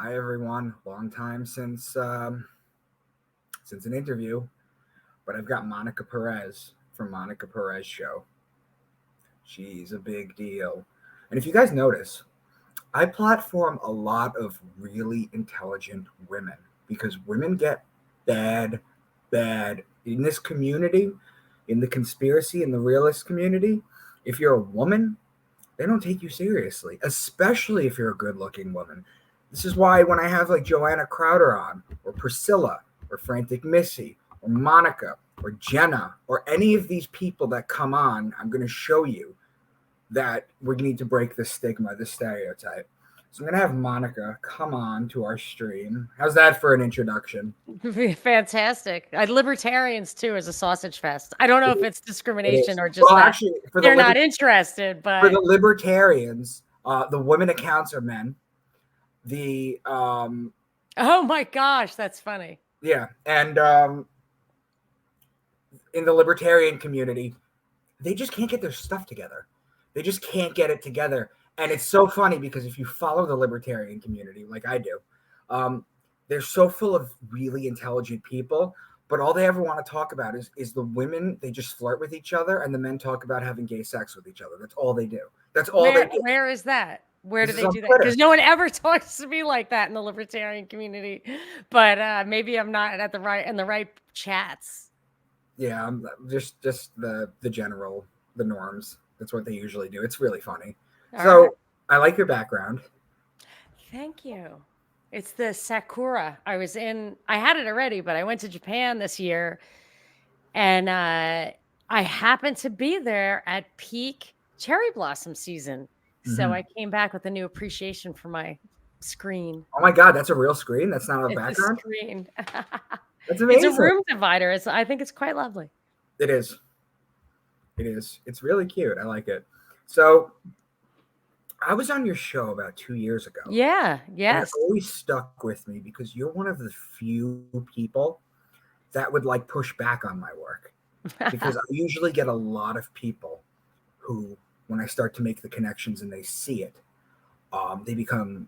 Hi everyone. Long time since an interview, but I've got Monica Perez from Monica Perez Show. She's a big deal. And if you guys notice, I platform a lot of really intelligent women because women get bad in this community, in the conspiracy in the realist community. If you're a woman, they don't take you seriously, especially if you're a good-looking woman. This is why when I have like Joanna Crowder on, or Priscilla, or Frantic Missy, or Monica, or Jenna, or any of these people that come on, I'm going to show you that we need to break the stigma, the stereotype. So I'm going to have Monica come on to our stream. How's that for an introduction? Fantastic. Libertarians too is a sausage fest. I don't know if it's It discrimination is. or just Well, that actually, they're not interested, for the but libertarians, the women accounts are men. The oh my gosh, that's funny. Yeah, and in the libertarian community, they just can't get their stuff together. They just can't get it together. And it's so funny because if you follow the libertarian community, like I do, they're so full of really intelligent people, but all they ever want to talk about is the women. They just flirt with each other, and the men talk about having gay sex with each other. That's all they do. That's all they do. Where is that? Where do This is they on do that? Twitter. Because no one ever talks to me like that in the libertarian community. But maybe I'm not at the right chats. Yeah, just the general, the norms. That's what they usually do. It's really funny. All So right. I like your background. Thank you. It's the Sakura. I had it already, but I went to Japan this year and I happened to be there at peak cherry blossom season. So I came back with a new appreciation for my screen. Oh my God, that's a real screen. That's not a It's a background. screen. That's It's a amazing. room divider. I think it's quite lovely. It is. It is. It's really cute. I like it. So I was on your show about 2 years ago. Yeah. And Yes. it always stuck with me because you're one of the few people that would like push back on my work. Because I usually get a lot of people who, when I start to make the connections and they see it, they become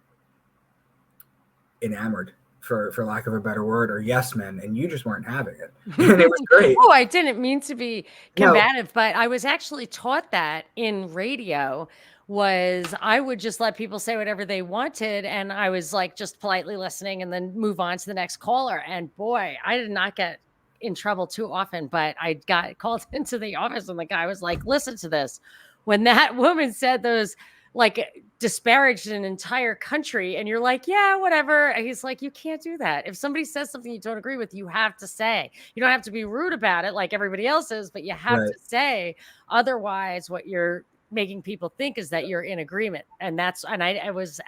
enamored, for lack of a better word, or yes men, and you just weren't having it. And it was great. Oh, I didn't mean to be No, combative, but I was actually taught that in radio was I would just let people say whatever they wanted and I was like just politely listening and then move on to the next caller. And boy, I did not get in trouble too often, but I got called into the office and the guy was like, listen to this. When that woman said those like disparaged an entire country and you're like, yeah, whatever. And he's like, you can't do that. If somebody says something you don't agree with, you have to say. You don't have to be rude about it like everybody else is, but you have right. to say. Otherwise, what you're making people think is that you're in agreement. And I was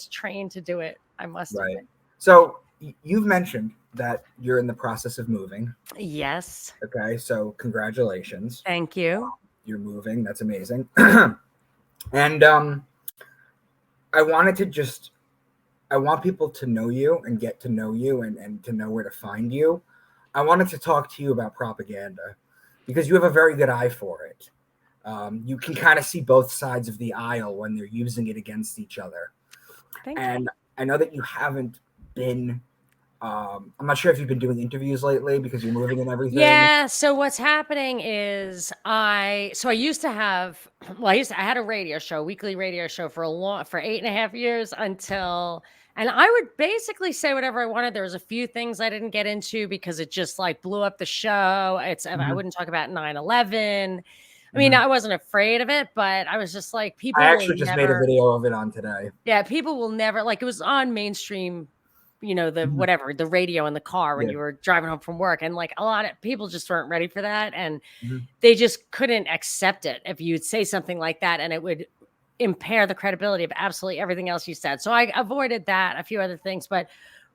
trained to do it. I must Right. admit. So you've mentioned that you're in the process of moving. Yes. Okay, so congratulations. Thank you. You're moving. That's amazing. And I wanted to just, I want people to know you and get to know you and to know where to find you. I wanted to talk to you about propaganda because you have a very good eye for it. You can kind of see both sides of the aisle when they're using it against each other. Thank you. And I know that you haven't been, I'm not sure if you've been doing interviews lately because you're moving and everything. Yeah. So what's happening is I had a radio show, weekly radio show for 8.5 years and I would basically say whatever I wanted. There was a few things I didn't get into because it just like blew up the show. I wouldn't talk about 9/11. I mean, I wasn't afraid of it, but I was just like, I actually just made a video of it on today. Yeah, people will never like it was on mainstream, the radio in the car when you were driving home from work. And like a lot of people just weren't ready for that. And they just couldn't accept it if you'd say something like that and it would impair the credibility of absolutely everything else you said. So I avoided that, a few other things, but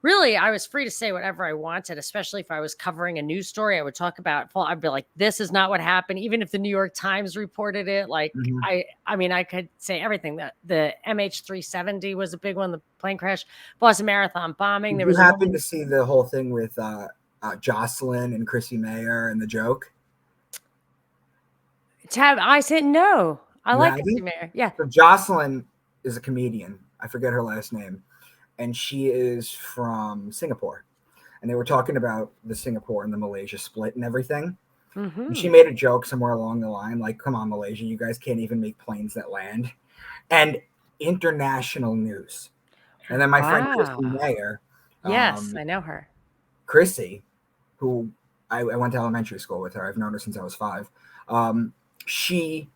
really I was free to say whatever I wanted, especially if I was covering a news story. I would talk about, I'd be like, this is not what happened. Even if the New York Times reported it, like I could say everything. That the MH370 was a big one, the plane crash, Boston Marathon bombing. You happened to see the whole thing with Jocelyn and Chrissy Mayer and the joke? I said no. I like Chrissy Mayer. Yeah. So Jocelyn is a comedian. I forget her last name. and she is from Singapore. And they were talking about the Singapore and the Malaysia split and everything. And she made a joke somewhere along the line, like, come on, Malaysia, you guys can't even make planes that land. And international news. And then my friend Chrissy Mayer. Yes, I know her. Chrissy, who I went to elementary school with her. I've known her since I was 5. She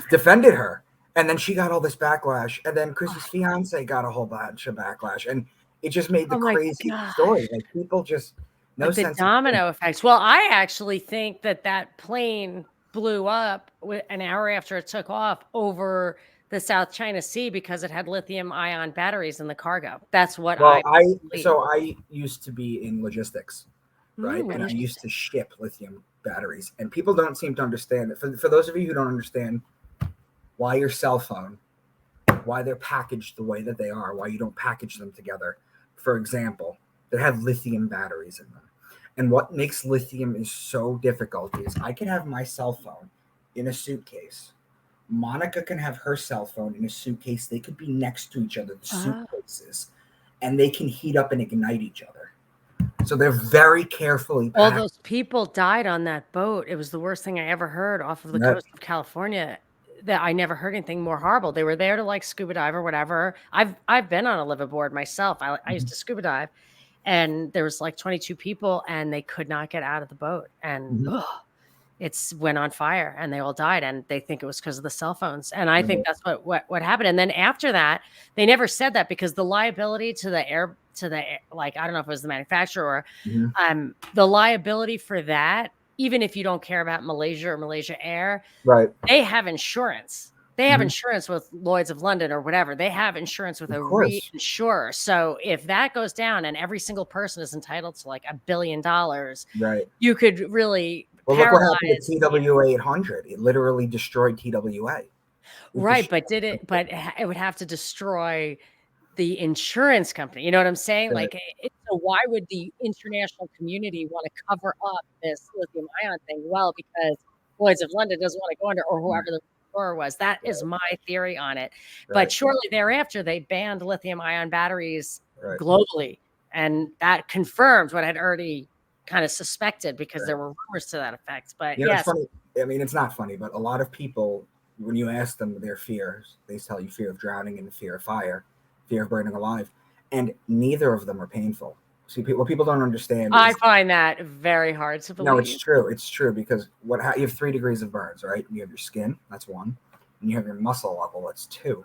defended her. And then she got all this backlash. And then Chrissy's fiance got a whole bunch of backlash. And it just made the crazy story. Like, people just no sense. The domino effects. Well, I actually think that plane blew up an hour after it took off over the South China Sea because it had lithium ion batteries in the cargo. That's what I used to be in logistics, right? And I used to ship lithium batteries. And people don't seem to understand that. For those of you who don't understand why your cell phone, why they're packaged the way that they are, why you don't package them together. For example, they have lithium batteries in them. And what makes lithium is so difficult is I can have my cell phone in a suitcase. Monica can have her cell phone in a suitcase. They could be next to each other, the suitcases, and they can heat up and ignite each other. So they're very carefully packed. All those people died on that boat. It was the worst thing I ever heard off of the coast of California. That I never heard anything more horrible. They were there to like scuba dive or whatever. I've been on a liveaboard myself. I used to scuba dive, and there was like 22 people, and they could not get out of the boat, and it's went on fire, and they all died, and they think it was because of the cell phones. And I think that's what happened. And then after that, they never said that because the liability to the like, I don't know if it was the manufacturer, the liability for that. Even if you don't care about Malaysia or Malaysia Air, right? They have insurance. They have insurance with Lloyd's of London or whatever. They have insurance with a reinsurer. So if that goes down and every single person is entitled to like $1 billion, right? You could really look what happened to TWA 800. It literally destroyed TWA. Right, but it would have to destroy the insurance company. You know what I'm saying? Right. Like, so why would the international community want to cover up this lithium ion thing? Well, because Lloyd's of London doesn't want to go under, or whoever the insurer was. That is my theory on it. Right. But shortly thereafter, they banned lithium ion batteries globally. And that confirmed what I'd already kind of suspected because there were rumors to that effect. But it's funny. I mean, it's not funny, but a lot of people, when you ask them their fears, they tell you fear of drowning and fear of fire. Fear of burning alive, and neither of them are painful. See, what people don't understand. I find that very hard to believe. No, it's true. It's true because you have 3 degrees of burns, right? You have your skin, that's 1, and you have your muscle level, that's 2,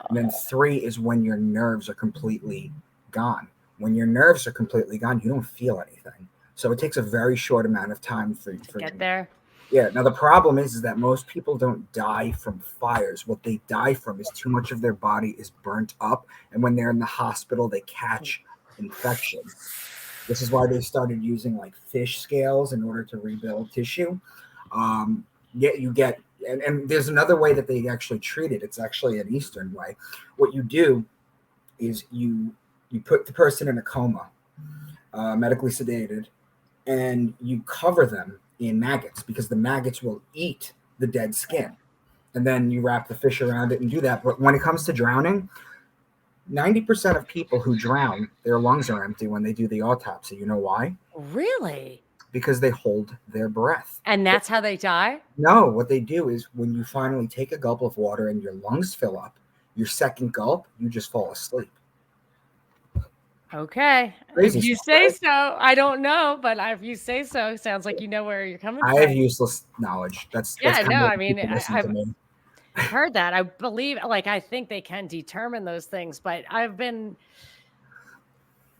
and then 3 is when your nerves are completely gone. When your nerves are completely gone, you don't feel anything. So it takes a very short amount of time for get there. Yeah. Now the problem is that most people don't die from fires. What they die from is too much of their body is burnt up, and when they're in the hospital, they catch infection. This is why they started using like fish scales in order to rebuild tissue. You get, and there's another way that they actually treat it. It's actually an Eastern way. What you do is you put the person in a coma, medically sedated, and you cover them in maggots because the maggots will eat the dead skin, and then you wrap the fish around it and do that. But when it comes to drowning, 90% of people who drown, their lungs are empty when they do the autopsy. You know why? Really? Because they hold their breath. And that's how they die? No, what they do is when you finally take a gulp of water and your lungs fill up, your second gulp, you just fall asleep. Okay. Crazy if you stuff, say right? So, I don't know, but if you say so, sounds like you know where you're coming from. I have useless knowledge. That's I mean, I've heard that. I believe, like, I think they can determine those things, but I've been,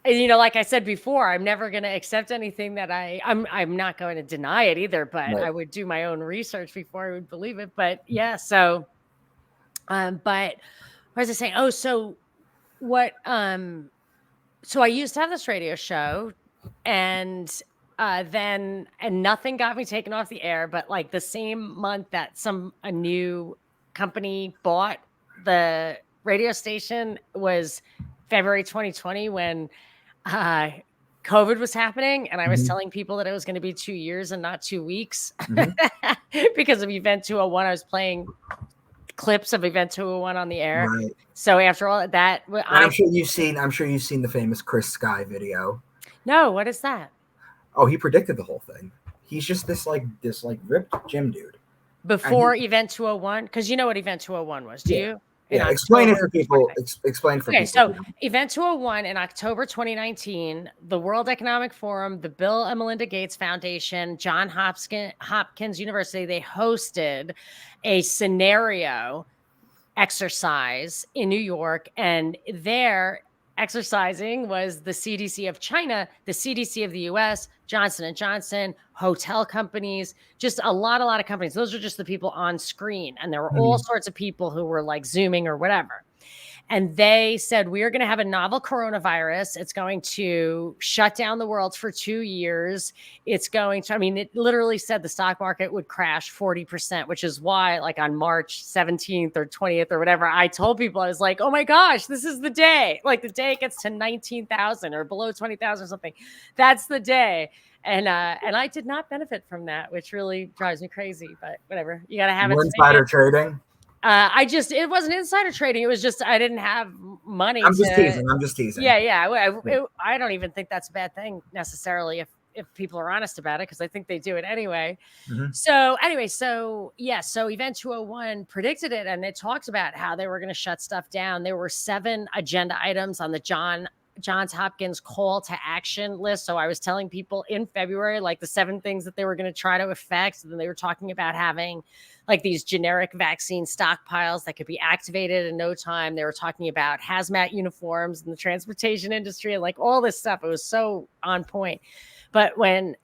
like I said before, I'm never going to accept anything that I'm not going to deny it either, but I would do my own research before I would believe it. But yeah, so, but what was I saying? Oh, so what, so I used to have this radio show, and then nothing got me taken off the air. But like the same month that a new company bought the radio station was February 2020 when COVID was happening, and I was telling people that it was going to be 2 years and not 2 weeks because of Event 201. I was playing clips of Event 201 on the air. Right. So after all that, I'm sure you've seen the famous Chris Sky video. No, what is that? Oh, he predicted the whole thing. He's just this ripped gym dude. Before Event 201, because you know what Event 201 was, do you? Yeah, explain it for people. Explain for people. Okay, so Event 201 in October 2019, the World Economic Forum, the Bill and Melinda Gates Foundation, Johns Hopkins University, they hosted a scenario exercise in New York, and their exercising was the CDC of China, the CDC of the US, Johnson & Johnson, hotel companies, just a lot of companies. Those are just the people on screen. And there were all sorts of people who were like Zooming or whatever. And they said, we are going to have a novel coronavirus. It's going to shut down the world for 2 years. It's going to, it literally said the stock market would crash 40%, which is why like on March 17th or 20th or whatever, I told people, I was like, oh my gosh, this is the day. Like the day it gets to 19,000 or below 20,000 or something. That's the day. And I did not benefit from that, which really drives me crazy, but whatever. You got to have insider trading. It wasn't insider trading. It was just, I didn't have money. I'm just teasing. Yeah. I don't even think that's a bad thing necessarily if people are honest about it, because I think they do it anyway. So anyway, so Event 201 predicted it, and it talked about how they were going to shut stuff down. There were 7 agenda items on the Johns Hopkins call to action list. So I was telling people in February, like the 7 things that they were going to try to affect. And then they were talking about having like these generic vaccine stockpiles that could be activated in no time. They were talking about hazmat uniforms in the transportation industry and like all this stuff. It was so on point. But when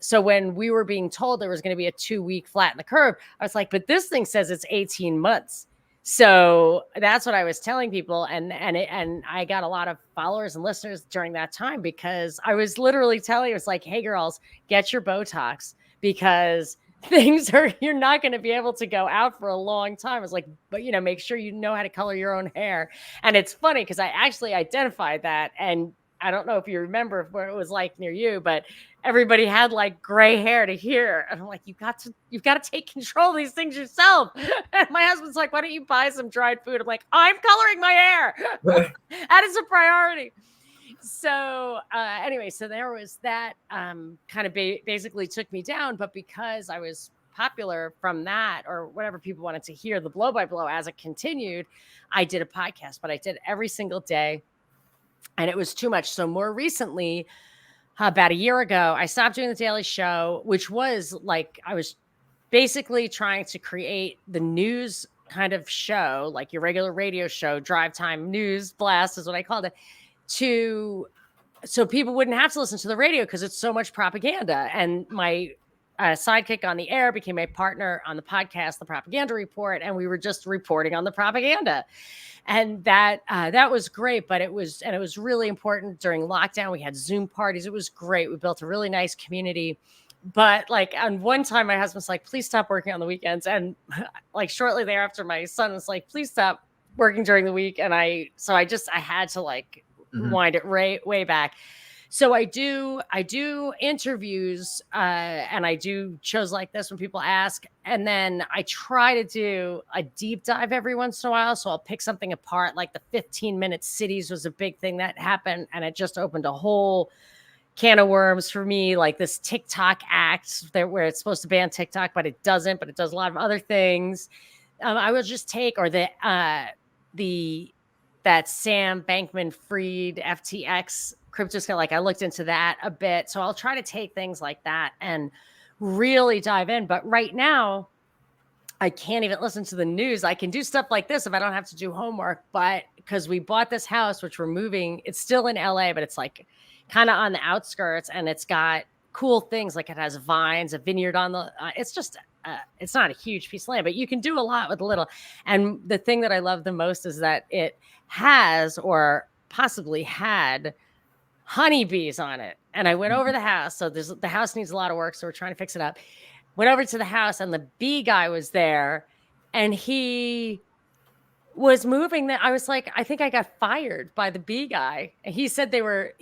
we were being told there was going to be a 2-week flatten the curve, I was like, but this thing says it's 18 months. So that's what I was telling people. And I got a lot of followers and listeners during that time, because I was literally telling, it was like, hey girls, get your Botox, because you're not going to be able to go out for a long time. It's like, but make sure you know how to color your own hair. And it's funny because I actually identified that. And I don't know if you remember what it was like near you, but everybody had like gray hair to here. And I'm like, you've got to take control of these things yourself. And my husband's like, why don't you buy some dried food? I'm like, I'm coloring my hair. That is a priority. So anyway, so there was that kind of basically took me down. But because I was popular from that, or whatever people wanted to hear, the blow by blow as it continued, I did a podcast, but I did every single day. And it was too much. So more recently, about a year ago, I stopped doing the Daily Show, which was like, I was basically trying to create the news kind of show, like your regular radio show, drive time news blast is what I called it, so people wouldn't have to listen to the radio because it's so much propaganda. And my sidekick on the air became a partner on the podcast, The Propaganda Report, and we were just reporting on the propaganda. And that was great, but it was really important during lockdown. We had Zoom parties. It was great. We built a really nice community. But like on one time, my husband's like, please stop working on the weekends. And like shortly thereafter, my son was like, please stop working during the week. And I had to like wind it way back. So I do interviews and I do shows like this when people ask. And then I try to do a deep dive every once in a while. So I'll pick something apart, like the 15-minute cities was a big thing that happened. And it just opened a whole can of worms for me, like this TikTok act where it's supposed to ban TikTok, but it doesn't, but it does a lot of other things. I will just take, or that Sam Bankman-Fried FTX crypto, like I looked into that a bit. So I'll try to take things like that and really dive in. But right now, I can't even listen to the news. I can do stuff like this if I don't have to do homework. But because we bought this house, which we're moving, it's still in LA, but it's like kind of on the outskirts, and it's got cool things. Like it has vines, a vineyard on the, it's just, it's not a huge piece of land, but you can do a lot with a little. And the thing that I love the most is that it has, or possibly had, honeybees on it. And I went over the house. So the house needs a lot of work. So we're trying to fix it up. Went over to the house, and the bee guy was there, and he was moving that. I was like, I think I got fired by the bee guy. And he said they were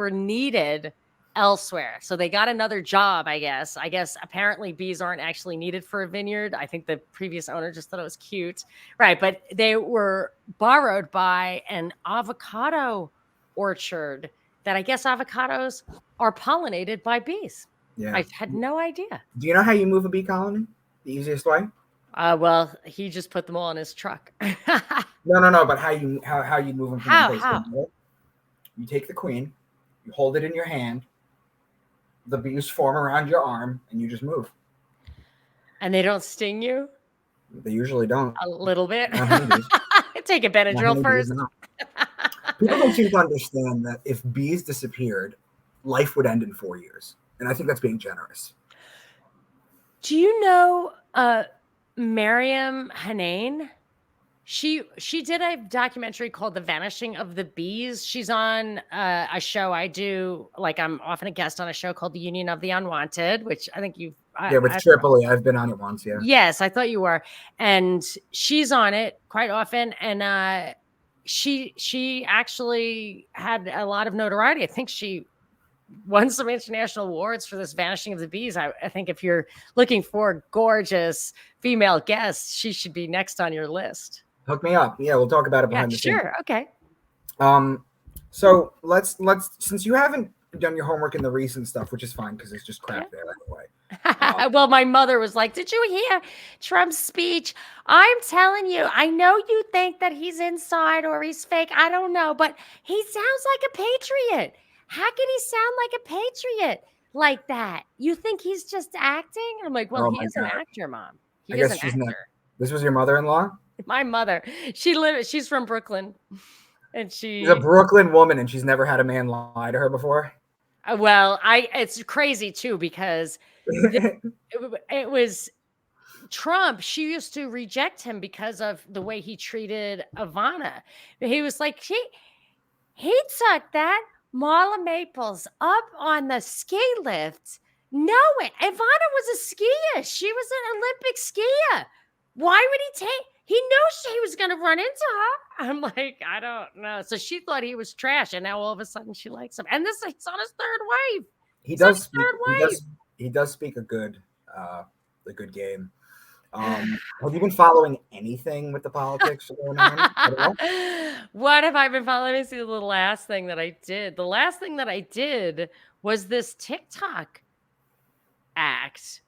needed elsewhere. So they got another job, I guess. Apparently bees aren't actually needed for a vineyard. I think the previous owner just thought it was cute. Right. But they were borrowed by an avocado orchard that I guess avocados are pollinated by bees. Yeah. I had no idea. Do you know how you move a bee colony? The easiest way? Well, he just put them all in his truck. No. But how you move them from one place to How? another? You take the queen, you hold it in your hand, the bees form around your arm, and you just move. And they don't sting you? They usually don't. A little bit. Honeybees. Take a Benadryl first. People don't seem to understand that if bees disappeared, life would end in 4 years. And I think that's being generous. Do you know Miriam Hanna? She did a documentary called The Vanishing of the Bees. She's on a show I do. Like, I'm often a guest on a show called The Union of the Unwanted, which I think you've... with Triple E. I've been on it once, yeah. Yes, I thought you were. And she's on it quite often. And she actually had a lot of notoriety. I think she won some international awards for this Vanishing of the Bees. I think if you're looking for gorgeous female guests, she should be next on your list. Hook me up. Yeah, we'll talk about it behind the scenes. Sure. Okay. So let's since you haven't done your homework in the recent stuff, which is fine because it's just crap there anyway. Well, my mother was like, "Did you hear Trump's speech? I'm telling you, I know you think that he's inside or he's fake. I don't know, but he sounds like a patriot. How can he sound like a patriot like that? You think he's just acting?" I'm like, "Well, he is an actor, Mom. He is an actor." This was your mother-in-law? My mother. She's from Brooklyn. And she's a Brooklyn woman, and she's never had a man lie to her before. Well, it's crazy too, because it was Trump. She used to reject him because of the way he treated Ivana. He was like, he took that Marla Maples up on the ski lift. No, Ivana was a skier. She was an Olympic skier. Why would he take? He knew he was going to run into her. I'm like, I don't know. So she thought he was trash, and now all of a sudden she likes him. And he's on his third wife. He does speak a good game. Have you been following anything with the politics going on? What have I been following? Let me see the last thing that I did. The last thing that I did was this TikTok act.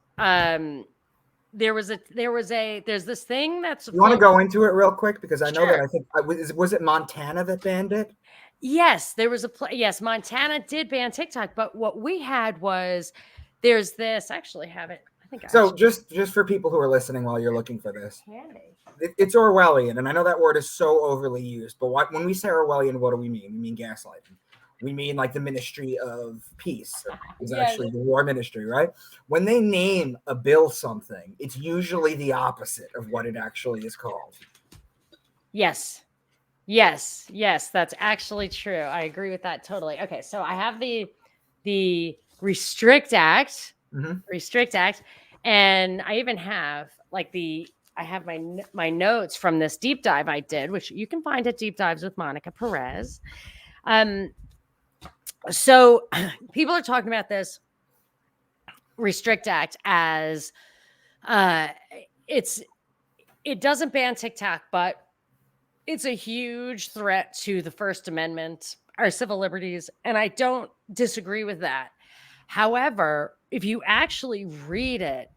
There's this thing that's... You want to go into it real quick? Because I know that I think... Was it Montana that banned it? Yes, there was yes, Montana did ban TikTok. But what we had was... There's this... I actually have it. I think so just for people who are listening while you're looking for this. It's Orwellian. And I know that word is so overly used. But when we say Orwellian, what do we mean? We mean gaslighting. We mean like the Ministry of Peace. It's actually the War Ministry, right? When they name a bill something, it's usually the opposite of what it actually is called. Yes, that's actually true. I agree with that totally. Okay, so I have the Restrict Act, and I even have I have my notes from this deep dive I did, which you can find at Deep Dives with Monica Perez. So people are talking about this Restrict Act as it doesn't ban TikTok, but it's a huge threat to the First Amendment, our civil liberties, and I don't disagree with that. However, if you actually read it,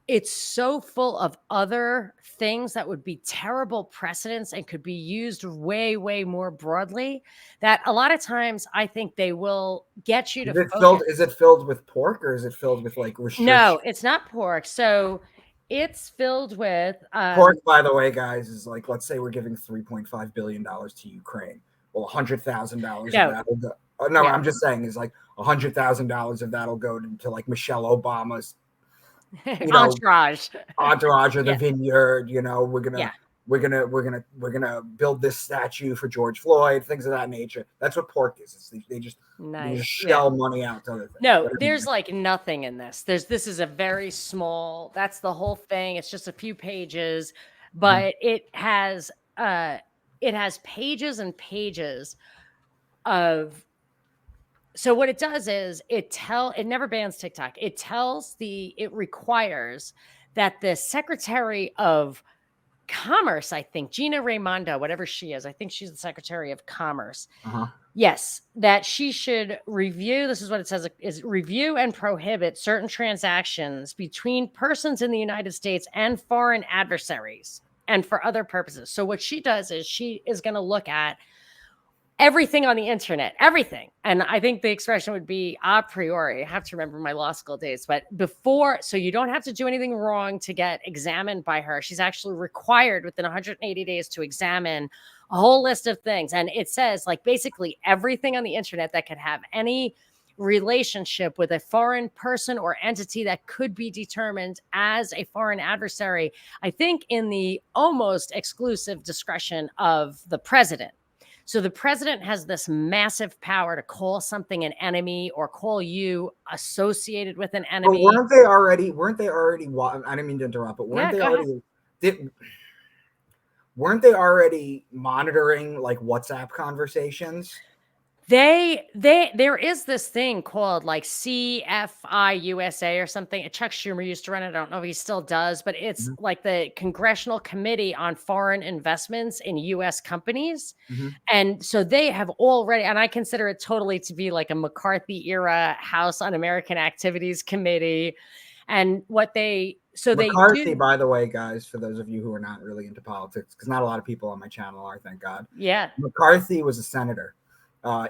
it's so full of other things that would be terrible precedents and could be used way, way more broadly that a lot of times I think they will get you to focus. Is it filled with pork or is it filled with like restrictions? No, it's not pork. So it's filled with pork, by the way, guys, is like, let's say we're giving $3.5 billion to Ukraine. Well, $100,000 of that will go. I'm just saying is like $100,000 of that'll go to like Michelle Obama's entourage or the vineyard. We're gonna build this statue for George Floyd, things of that nature. That's what pork is. They just shell money out to other things. No, there's like nothing in this. This is a very small. That's the whole thing. It's just a few pages, but it has pages and pages of So what it does is it never bans TikTok. It requires that the Secretary of Commerce, I think, Gina Raimondo, whatever she is, I think she's the Secretary of Commerce. Yes, that she should review, this is what it says, is review and prohibit certain transactions between persons in the United States and foreign adversaries and for other purposes. So what she does is she is going to look at everything on the internet, everything. And I think the expression would be a priori. I have to remember my law school days, but before, so you don't have to do anything wrong to get examined by her. She's actually required within 180 days to examine a whole list of things. And it says like basically everything on the internet that could have any relationship with a foreign person or entity that could be determined as a foreign adversary, I think in the almost exclusive discretion of the president. So the president has this massive power to call something an enemy or call you associated with an enemy. But weren't they already? I didn't mean to interrupt, but weren't they already monitoring like WhatsApp conversations? There is this thing called like CFI USA or something. Chuck Schumer used to run it. I don't know if he still does, but it's like the Congressional Committee on Foreign Investments in U.S. companies. And so they have already, and I consider it totally to be like a McCarthy era House Un-American Activities Committee. And what McCarthy, by the way, guys, for those of you who are not really into politics, because not a lot of people on my channel are, thank God. Yeah. McCarthy was a senator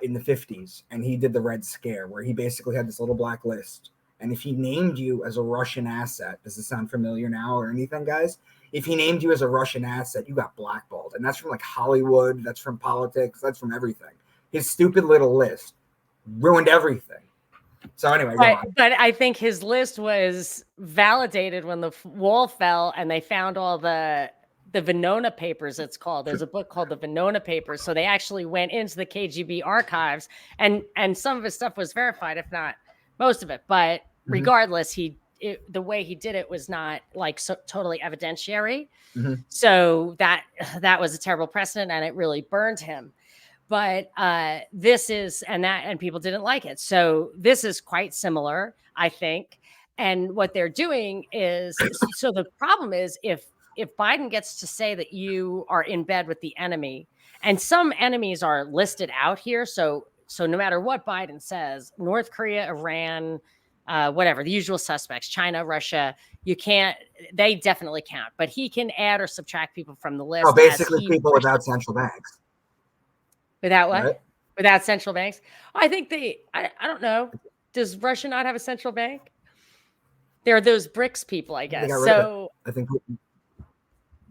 in the 50s, and he did the Red Scare, where he basically had this little black list. And if he named you as a Russian asset, does this sound familiar now or anything, guys? If he named you as a Russian asset, you got blackballed. And that's from like Hollywood, that's from politics, that's from everything. His stupid little list ruined everything. So anyway, but I think his list was validated when the wall fell and they found all the Venona papers, it's called. There's a book called the Venona Papers. So they actually went into the KGB archives and some of his stuff was verified, if not most of it. But regardless, the way he did it was not like so totally evidentiary. So that was a terrible precedent and it really burned him. But this is, and people didn't like it. So this is quite similar, I think. And what they're doing is, so the problem is if Biden gets to say that you are in bed with the enemy, and some enemies are listed out here. So no matter what Biden says, North Korea, Iran, whatever, the usual suspects, China, Russia, they definitely count, but he can add or subtract people from the list. Oh, basically people without central banks. Without what? Right? Without central banks? I think I don't know. Does Russia not have a central bank? There are those BRICS people, I guess. So I think,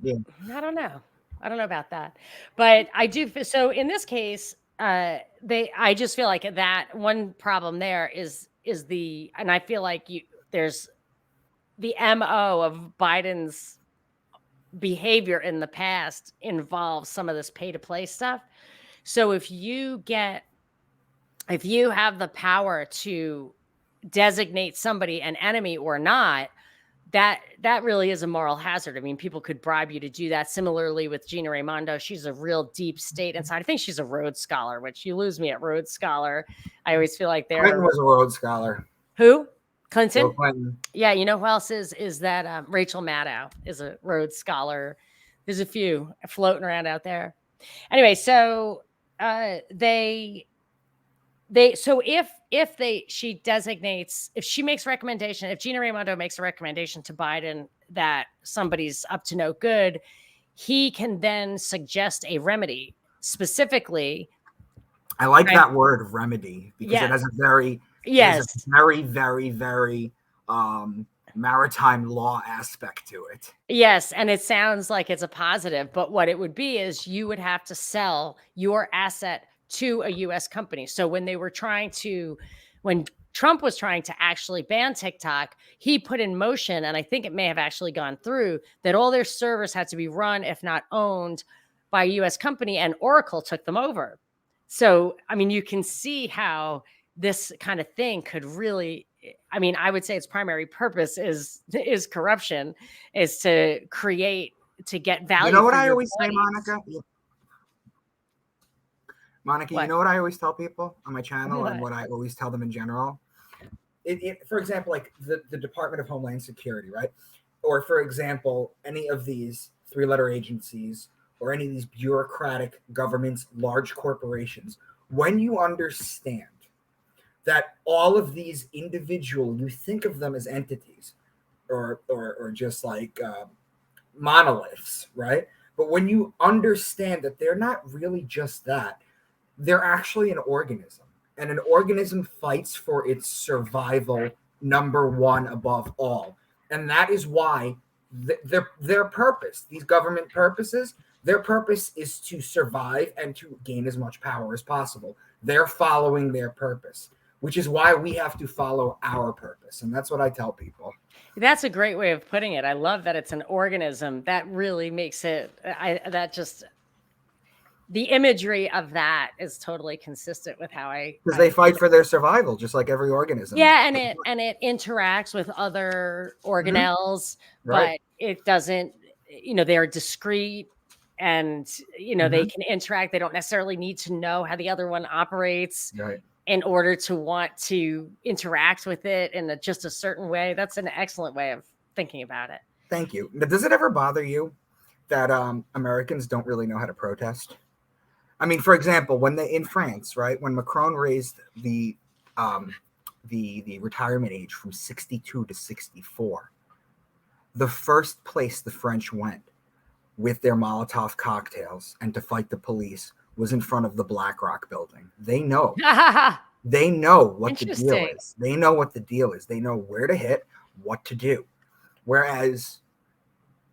yeah. I don't know about that, but I do. So in this case, I just feel like that one problem there is and I feel like there's the MO of Biden's behavior in the past involves some of this pay to play stuff. So if you have the power to designate somebody an enemy or not, that really is a moral hazard. I mean, people could bribe you to do that. Similarly with Gina Raimondo, she's a real deep state inside. I think she's a Rhodes Scholar, which you lose me at Rhodes Scholar. I always feel like Clinton was a Rhodes Scholar. Who? Clinton? Bill Clinton. Yeah, you know who else is that? Rachel Maddow is a Rhodes Scholar. There's a few floating around out there. Anyway, so so if she makes a recommendation, if Gina Raimondo makes a recommendation to Biden that somebody's up to no good, he can then suggest a remedy. Specifically, I like that word remedy because it has a very very, very, very maritime law aspect to it. Yes, and it sounds like it's a positive, but what it would be is you would have to sell your asset to a U.S. company. So when Trump was trying to actually ban TikTok, he put in motion, and I think it may have actually gone through, that all their servers had to be run, if not owned, by a U.S. company, and Oracle took them over. So, I mean, you can see how this kind of thing could really, I mean, I would say its primary purpose is corruption, is to get value. You know what I always say, Monica? Monica, you know what I always tell people on my channel and what I always tell them in general? For example, like the Department of Homeland Security, right? Or for example, any of these three-letter agencies or any of these bureaucratic governments, large corporations, when you understand that all of these individual, you think of them as entities or just like monoliths, right? But when you understand that they're not really just that, they're actually an organism, and an organism fights for its survival number one above all. And that is why their purpose, these government purposes, their purpose is to survive and to gain as much power as possible. They're following their purpose, which is why we have to follow our purpose. And that's what I tell people. That's a great way of putting it. I love that it's an organism. That really makes it, the imagery of that is totally consistent with how because they fight for their survival, just like every organism. Yeah, and it interacts with other organelles, but it doesn't. They're discrete, and they can interact. They don't necessarily need to know how the other one operates in order to want to interact with it in just a certain way. That's an excellent way of thinking about it. Thank you. But does it ever bother you that Americans don't really know how to protest? I mean, for example, in France, right, when Macron raised the retirement age from 62 to 64, the first place the French went with their Molotov cocktails and to fight the police was in front of the BlackRock building. They know. They know what the deal is. They know what the deal is. They know where to hit, what to do. Whereas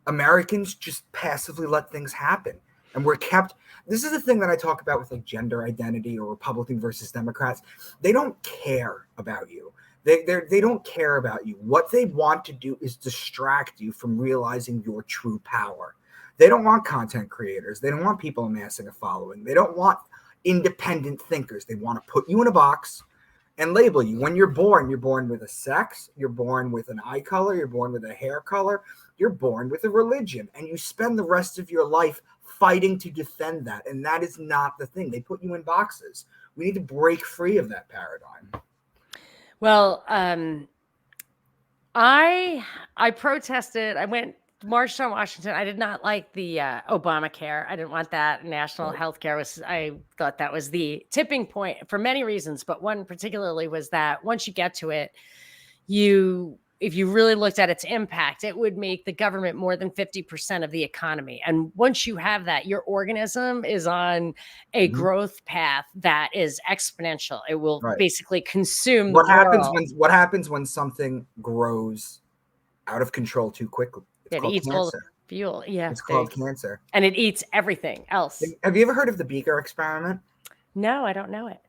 Americans just passively let things happen. And we're kept. This is the thing that I talk about with like gender identity or Republican versus Democrats. They don't care about you. They don't care about you. What they want to do is distract you from realizing your true power. They don't want content creators. They don't want people amassing a following. They don't want independent thinkers. They want to put you in a box and label you. When you're born with a sex, you're born with an eye color, you're born with a hair color, you're born with a religion, and you spend the rest of your life fighting to defend that. And that is not the thing. They put you in boxes. We need to break free of that paradigm. Well, I protested. I marched on Washington. I did not like the Obamacare. I didn't want that. National health care I thought that was the tipping point for many reasons, but one particularly was that once you get to it, if you really looked at its impact, it would make the government more than 50% of the economy. And once you have that, your organism is on a growth path that is exponential. It will basically consume what happens when something grows out of control too quickly? It eats all the fuel. Yeah. It's called cancer. And it eats everything else. Have you ever heard of the Beaker experiment? No, I don't know it.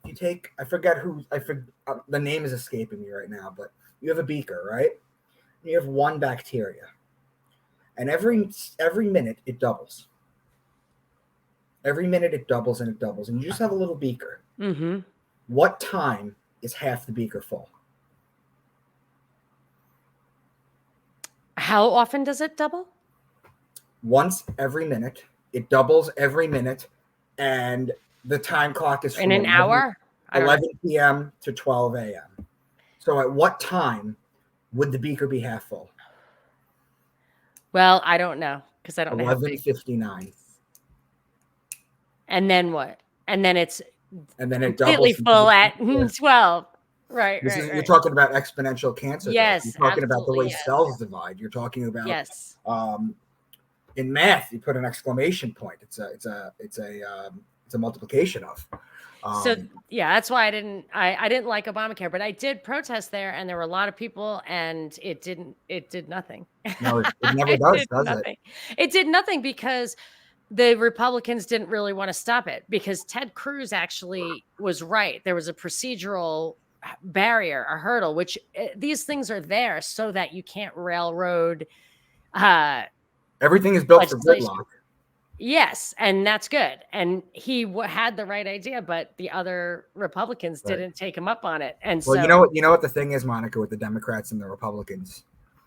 You take, the name is escaping me right now, but you have a beaker, right? You have one bacteria. And every minute it doubles. Every minute it doubles and it doubles. And you just have a little beaker. Mm-hmm. What time is half the beaker full? How often does it double? Once every minute. It doubles every minute. And the time clock is from in an hour? 11 p.m. to 12 a.m. So at what time would the beaker be half full? Well, I don't know because I don't know. 11:59. And then what? And then it completely full at 12. Right. You're talking about exponential cancer. Yes. You're talking about the way cells divide. You're talking about in math, you put an exclamation point. It's a multiplication of. That's why I didn't like Obamacare, but I did protest there, and there were a lot of people, and it did nothing. No, it never does it? It did nothing because the Republicans didn't really want to stop it because Ted Cruz actually was right. There was a procedural barrier, a hurdle, which these things are there so that you can't railroad. Everything is built for gridlock. Yes, and that's good. And he had the right idea, but the other Republicans didn't take him up on it. And you know what the thing is, Monica, with the Democrats and the Republicans.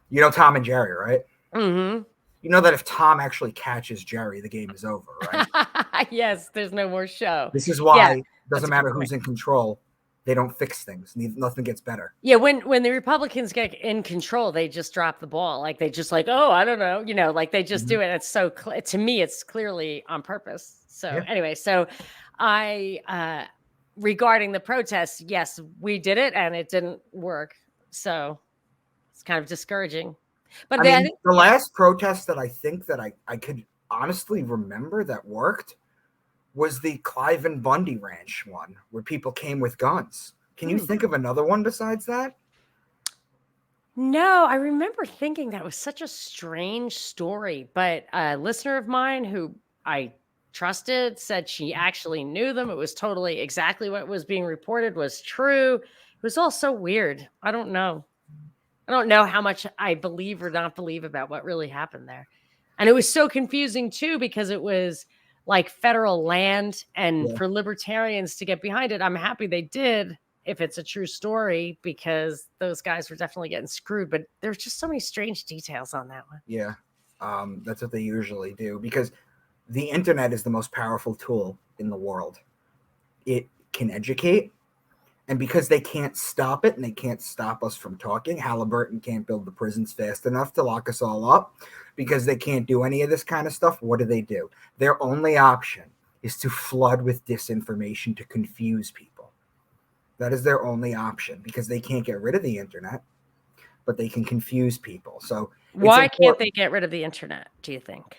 You know Tom and Jerry, right? Mm-hmm. You know that if Tom actually catches Jerry, the game is over, right? Yes, there's no more show. This is why it that's doesn't a good matter point. who's in control. They don't fix things. Nothing gets better. Yeah, when the Republicans get in control, they just drop the ball. Like they just like, oh, I don't know, like they just do it. It's so to me, it's clearly on purpose. So anyway, so I regarding the protests, yes, we did it and it didn't work. So it's kind of discouraging. But I then mean, the last protest that I think that I could honestly remember that worked was the Cliven Bundy Ranch one, where people came with guns. Can you think of another one besides that? No, I remember thinking that was such a strange story, but a listener of mine who I trusted said she actually knew them. It was totally exactly what was being reported was true. It was all so weird. I don't know. I don't know how much I believe or not believe about what really happened there. And it was so confusing too, because it was like federal land, and for libertarians to get behind it, I'm happy they did if it's a true story, because those guys were definitely getting screwed. But there's just so many strange details on that one. Yeah, that's what they usually do, because the internet is the most powerful tool in the world. It can educate, and because they can't stop it and they can't stop us from talking, Halliburton can't build the prisons fast enough to lock us all up because they can't do any of this kind of stuff. What do? Their only option is to flood with disinformation to confuse people. That is their only option, because they can't get rid of the internet, but they can confuse people. So why can't they get rid of the internet, do you think?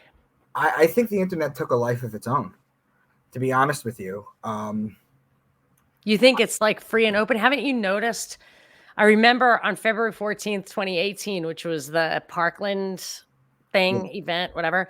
I think the internet took a life of its own, to be honest with you. You think it's like free and open? Haven't you noticed? I remember on February 14th, 2018, which was the Parkland event, whatever.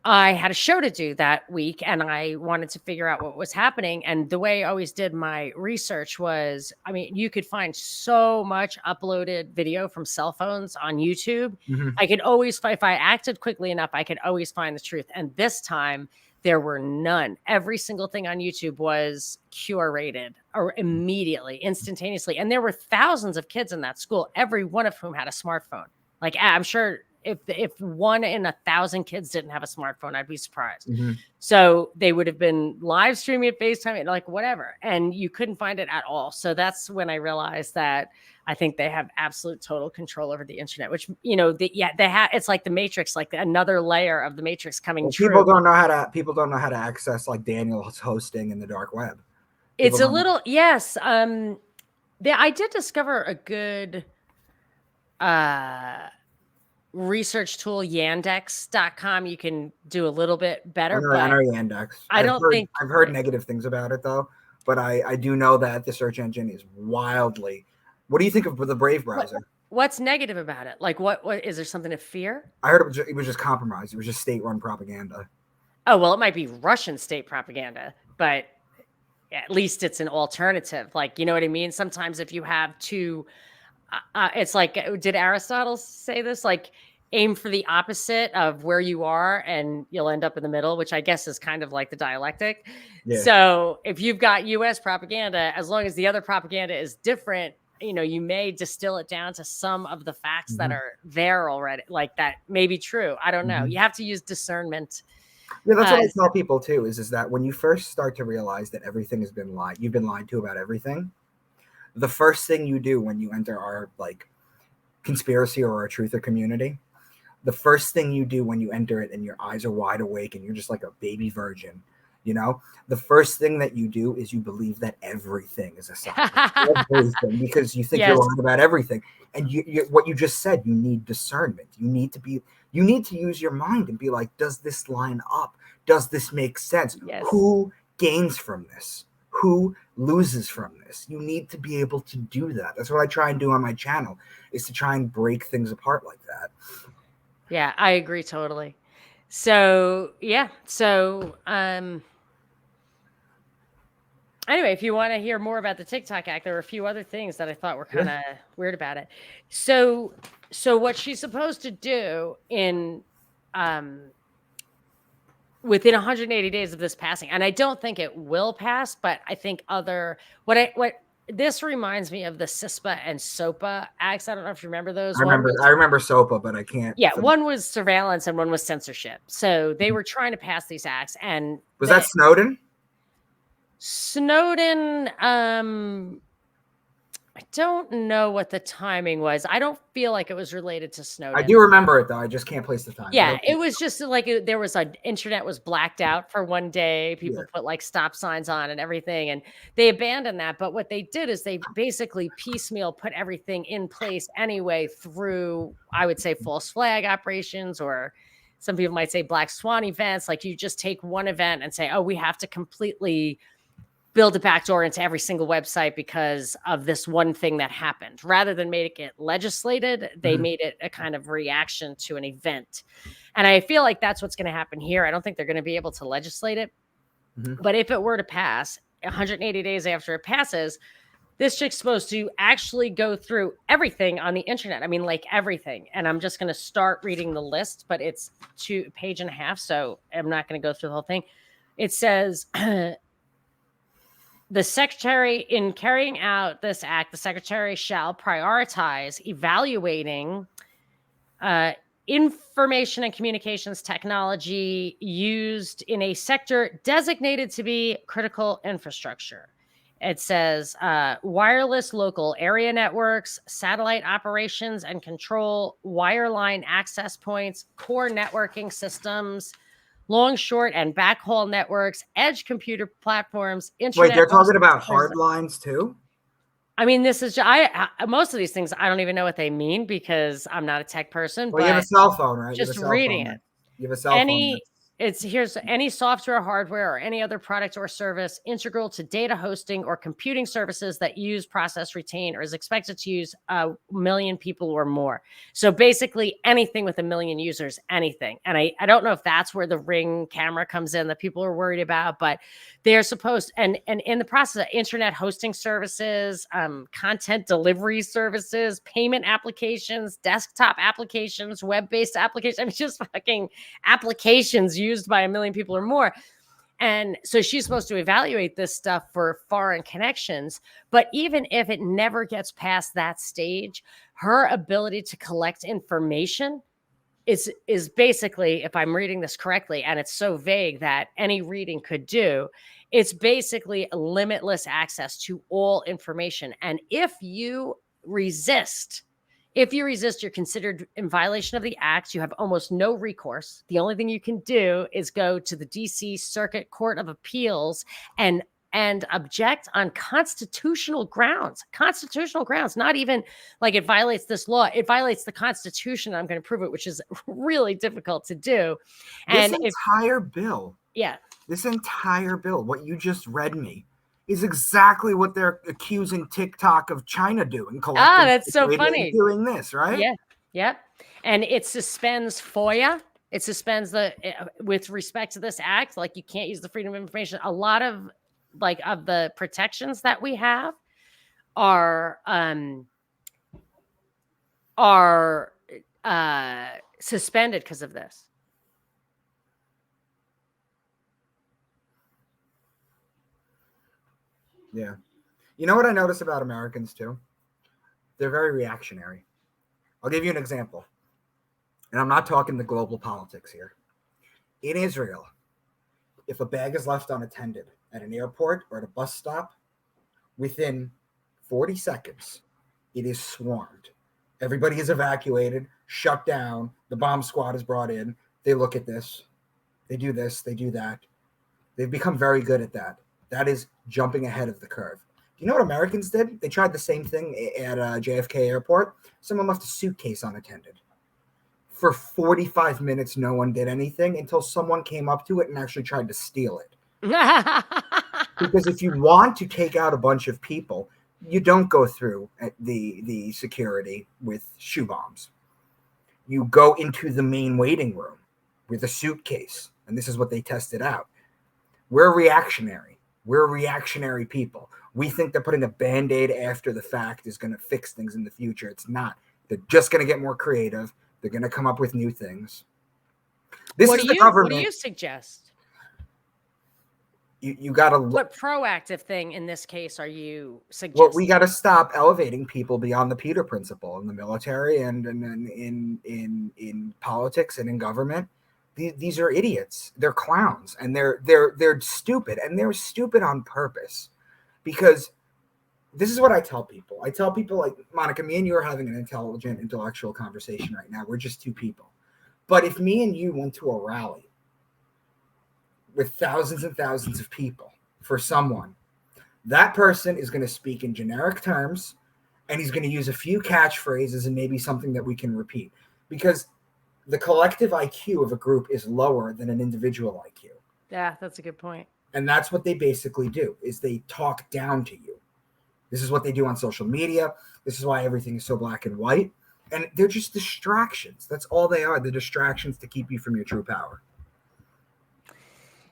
I had a show to do that week and I wanted to figure out what was happening. And the way I always did my research was, I mean, you could find so much uploaded video from cell phones on YouTube. I could always, if I acted quickly enough, I could always find the truth. And this time there were none. Every single thing on YouTube was curated or immediately, instantaneously. And there were thousands of kids in that school, every one of whom had a smartphone. Like, I'm sure if 1 in 1,000 kids didn't have a smartphone, I'd be surprised. So they would have been live streaming it, FaceTime, like whatever. And you couldn't find it at all. So that's when I realized that I think they have absolute total control over the internet, which, it's like the Matrix, like another layer of the Matrix coming true. People don't know how to access like Daniel's hosting in the dark web. It's a little, yes. I did discover a good research tool, yandex.com. You can do a little bit better. I know Yandex. I've heard negative things about it though, but I do know that the search engine is wildly. What do you think of the Brave browser? What's negative about it? Like what is there something to fear? I heard it was just compromised. It was just state-run propaganda. Oh, well, it might be Russian state propaganda, but at least it's an alternative. Like, you know what I mean? Sometimes if you have two it's like, did Aristotle say this? Like, aim for the opposite of where you are and you'll end up in the middle, which I guess is kind of like the dialectic. So if you've got US propaganda, as long as the other propaganda is different, you may distill it down to some of the facts that are there already. Like that may be true. I don't know. You have to use discernment. Yeah, that's what I tell people too, is that when you first start to realize that everything has been lied, you've been lied to about everything. The first thing you do when you enter our like conspiracy or our truther community, the first thing you do when you enter it and your eyes are wide awake and you're just like a baby virgin, the first thing that you do is you believe that everything is a sign. Everything, because you think you're lying about everything. And you what you just said, you need discernment. You need to use your mind and be like, does this line up? Does this make sense? Who gains from this? Who loses from this? You need to be able to do that. That's what I try and do on my channel, is to try and break things apart like that. Yeah, I agree totally. So, yeah. So, anyway, if you want to hear more about the TikTok Act, there were a few other things that I thought were kind of weird about it. So what she's supposed to do in within 180 days of this passing, and I don't think it will pass, but I think what this reminds me of the CISPA and SOPA acts. I don't know if you remember those. I remember SOPA, but I can't. Yeah, one was surveillance and one was censorship. So they were trying to pass these acts, and was that Snowden? Snowden, I don't know what the timing was. I don't feel like it was related to Snowden. I do remember it though. I just can't place the time. Yeah, it was just like there was internet was blacked out for one day. People put like stop signs on and everything, and they abandoned that. But what they did is they basically piecemeal put everything in place anyway through, I would say, false flag operations, or some people might say black swan events. Like you just take one event and say, oh, we have to completely build a backdoor into every single website because of this one thing that happened. Rather than make it legislated, they made it a kind of reaction to an event. And I feel like that's what's going to happen here. I don't think they're going to be able to legislate it. But if it were to pass, 180 days after it passes, this chick's supposed to actually go through everything on the internet. I mean, like everything. And I'm just going to start reading the list, but it's 2.5 pages. So I'm not going to go through the whole thing. It says... The secretary, in carrying out this act, the secretary shall prioritize evaluating information and communications technology used in a sector designated to be critical infrastructure. It says wireless local area networks, satellite operations and control, wireline access points, core networking systems, long, short, and backhaul networks, edge computer platforms, internet. Wait, they're talking about hard lines too? I mean, this is most of these things I don't even know what they mean because I'm not a tech person. Well, but you have a cell phone, right? Just reading it. You have a cell phone. Here's any software, hardware, or any other product or service integral to data hosting or computing services that use, process, retain, or is expected to use 1 million people or more. So basically anything with 1 million users, anything. And I don't know if that's where the Ring camera comes in that people are worried about, but they're supposed, and in the process of internet hosting services, content delivery services, payment applications, desktop applications, web-based applications, I mean, just fucking applications used by 1 million people or more. And so she's supposed to evaluate this stuff for foreign connections. But even if it never gets past that stage, her ability to collect information is basically, if I'm reading this correctly, and it's so vague that any reading could do, it's basically limitless access to all information. And if you resist, you're considered in violation of the act. You have almost no recourse. The only thing you can do is go to the DC Circuit Court of Appeals and object on constitutional grounds, not even like it violates this law. It violates the Constitution. I'm going to prove it, which is really difficult to do. And this entire bill, what you just read me, is exactly what they're accusing TikTok of China doing. That's so funny. Doing this, right? Yeah. Yep. And it suspends FOIA. It suspends with respect to this act, like you can't use the freedom of information. A lot of of the protections that we have are suspended because of this. Yeah. You know what I notice about Americans too? They're very reactionary. I'll give you an example. And I'm not talking the global politics here. In Israel, if a bag is left unattended at an airport or at a bus stop, within 40 seconds, it is swarmed. Everybody is evacuated, shut down. The bomb squad is brought in. They look at this. They do this. They do that. They've become very good at that. That is jumping ahead of the curve. Do you know what Americans did? They tried the same thing at JFK Airport. Someone left a suitcase unattended. For 45 minutes, no one did anything until someone came up to it and actually tried to steal it. Because if you want to take out a bunch of people, you don't go through the security with shoe bombs. You go into the main waiting room with a suitcase, and this is what they tested out. We're reactionary. We're reactionary people. We think that putting a Band-Aid after the fact is going to fix things in the future. It's not. They're just going to get more creative. They're going to come up with new things. This is the government. What do you suggest? You got to. What proactive thing in this case are you suggesting? Well, we got to stop elevating people beyond the Peter principle in the military and in politics and in government. These are idiots. They're clowns, and they're stupid, and they're stupid on purpose. Because this is what I tell people. I tell people, like, Monica, me and you are having an intellectual conversation right now. We're just two people. But if me and you went to a rally with thousands and thousands of people for someone, that person is going to speak in generic terms, and he's going to use a few catchphrases and maybe something that we can repeat, because the collective IQ of a group is lower than an individual IQ. Yeah, that's a good point. And that's what they basically do, is they talk down to you. This is what they do on social media. This is why everything is so black and white. And they're just distractions. That's all they are. The distractions to keep you from your true power.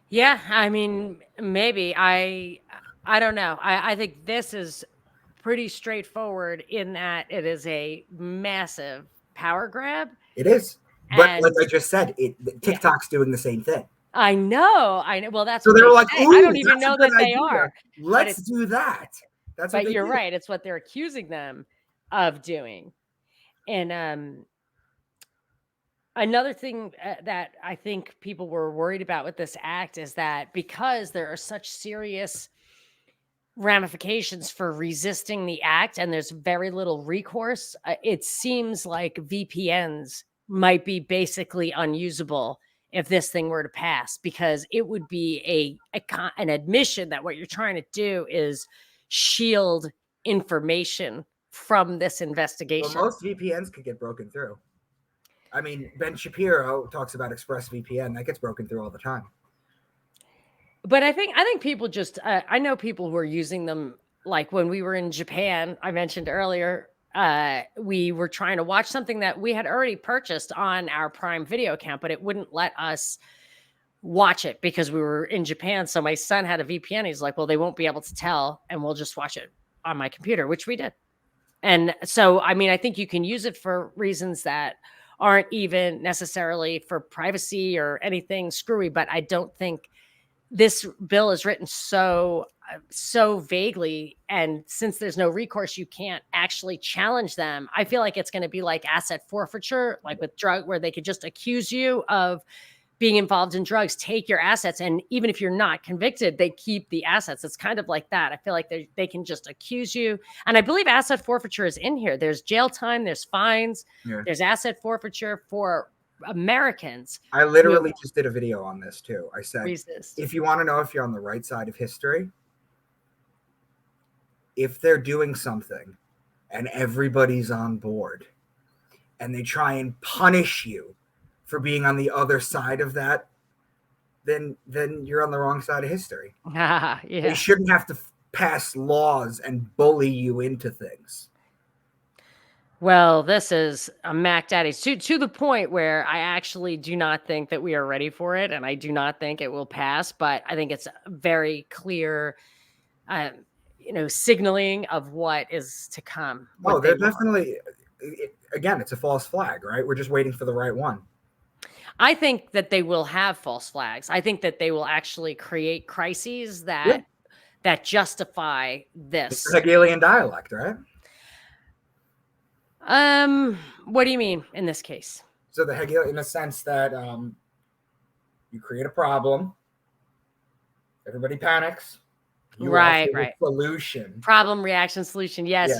Yeah, I mean, maybe. I don't know. I think this is pretty straightforward in that it is a massive power grab. It is. But like I just said, TikTok's doing the same thing. I know. Well, that's so they're like, I don't even know that they are. Let's do that. That's what but you're do. Right. It's what they're accusing them of doing. And another thing that I think people were worried about with this act is that because there are such serious ramifications for resisting the act and there's very little recourse, it seems like VPNs might be basically unusable if this thing were to pass, because it would be an admission that what you're trying to do is shield information from this investigation. Well, most VPNs could get broken through. I mean, Ben Shapiro talks about ExpressVPN. That gets broken through all the time. But I think people just, I know people who are using them. Like when we were in Japan, I mentioned earlier, we were trying to watch something that we had already purchased on our Prime Video account, but it wouldn't let us watch it because we were in Japan. So my son had a VPN. He's like, well, they won't be able to tell, and we'll just watch it on my computer, which we did. And so, I mean, I think you can use it for reasons that aren't even necessarily for privacy or anything screwy, but I don't think this bill is written so vaguely. And since there's no recourse, you can't actually challenge them. I feel like it's going to be like asset forfeiture, like with drug, where they could just accuse you of being involved in drugs, take your assets. And even if you're not convicted, they keep the assets. It's kind of like that. I feel like they can just accuse you. And I believe asset forfeiture is in here. There's jail time, there's fines, there's asset forfeiture for Americans. I literally just did a video on this too. I said, resist. If you want to know if you're on the right side of history, if they're doing something and everybody's on board and they try and punish you for being on the other side of that, then you're on the wrong side of history. Yeah. They shouldn't have to pass laws and bully you into things. Well, this is a Mac Daddy to the point where I actually do not think that we are ready for it, and I do not think it will pass. But I think it's very clear, signaling of what is to come. Oh, they're definitely. Again, it's a false flag, right? We're just waiting for the right one. I think that they will have false flags. I think that they will actually create crises that justify this. It's the Hegelian dialect, right? What do you mean in this case? So the Hegelian, in the sense that you create a problem, everybody panics. Right. Solution. Problem, reaction, solution. Yes,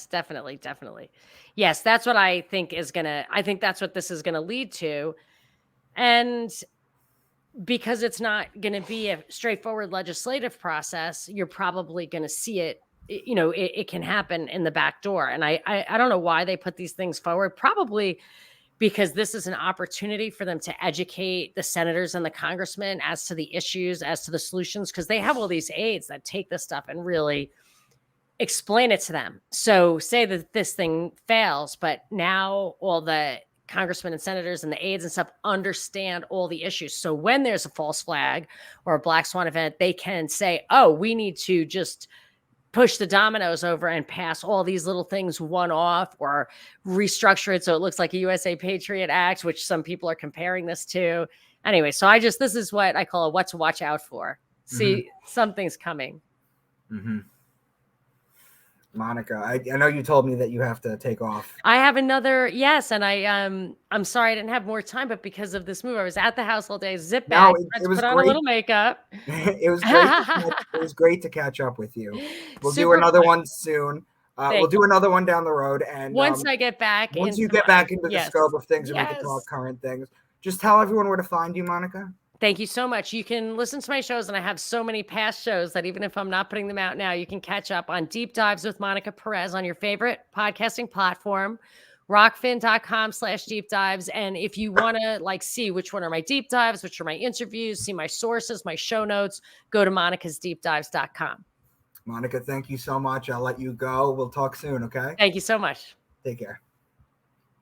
definitely. Yes, that's what I think I think that's what this is gonna lead to. And because it's not going to be a straightforward legislative process, you're probably going to see it. It can happen in the back door. And I don't know why they put these things forward. Probably because this is an opportunity for them to educate the senators and the congressmen as to the issues, as to the solutions, because they have all these aides that take this stuff and really explain it to them. So say that this thing fails, but now all the congressmen and senators and the aides and stuff understand all the issues. So when there's a false flag or a black swan event, they can say, oh, we need to just push the dominoes over and pass all these little things one off, or restructure it so it looks like a USA Patriot Act, which some people are comparing this to. Anyway, so this is what I call a what to watch out for see, something's coming. Monica, I know you told me that you have to take off. I have another, yes, and I'm sorry I didn't have more time, but because of this move, I was at the house all day, zip back, it was put on great. a little makeup. It was great to catch up with you. We'll do another one soon. We'll do another one down the road, and once I get back, once you get back into the scope of things, and we can talk current things. Just tell everyone where to find you, Monica. Thank you so much. You can listen to my shows, and I have so many past shows that even if I'm not putting them out now, you can catch up on Deep Dives with Monica Perez on your favorite podcasting platform, rockfin.com/deep dives. And if you want to see which one are my deep dives, which are my interviews, see my sources, my show notes, go to monicasdeepdives.com. Monica, thank you so much. I'll let you go. We'll talk soon, okay? Thank you so much. Take care.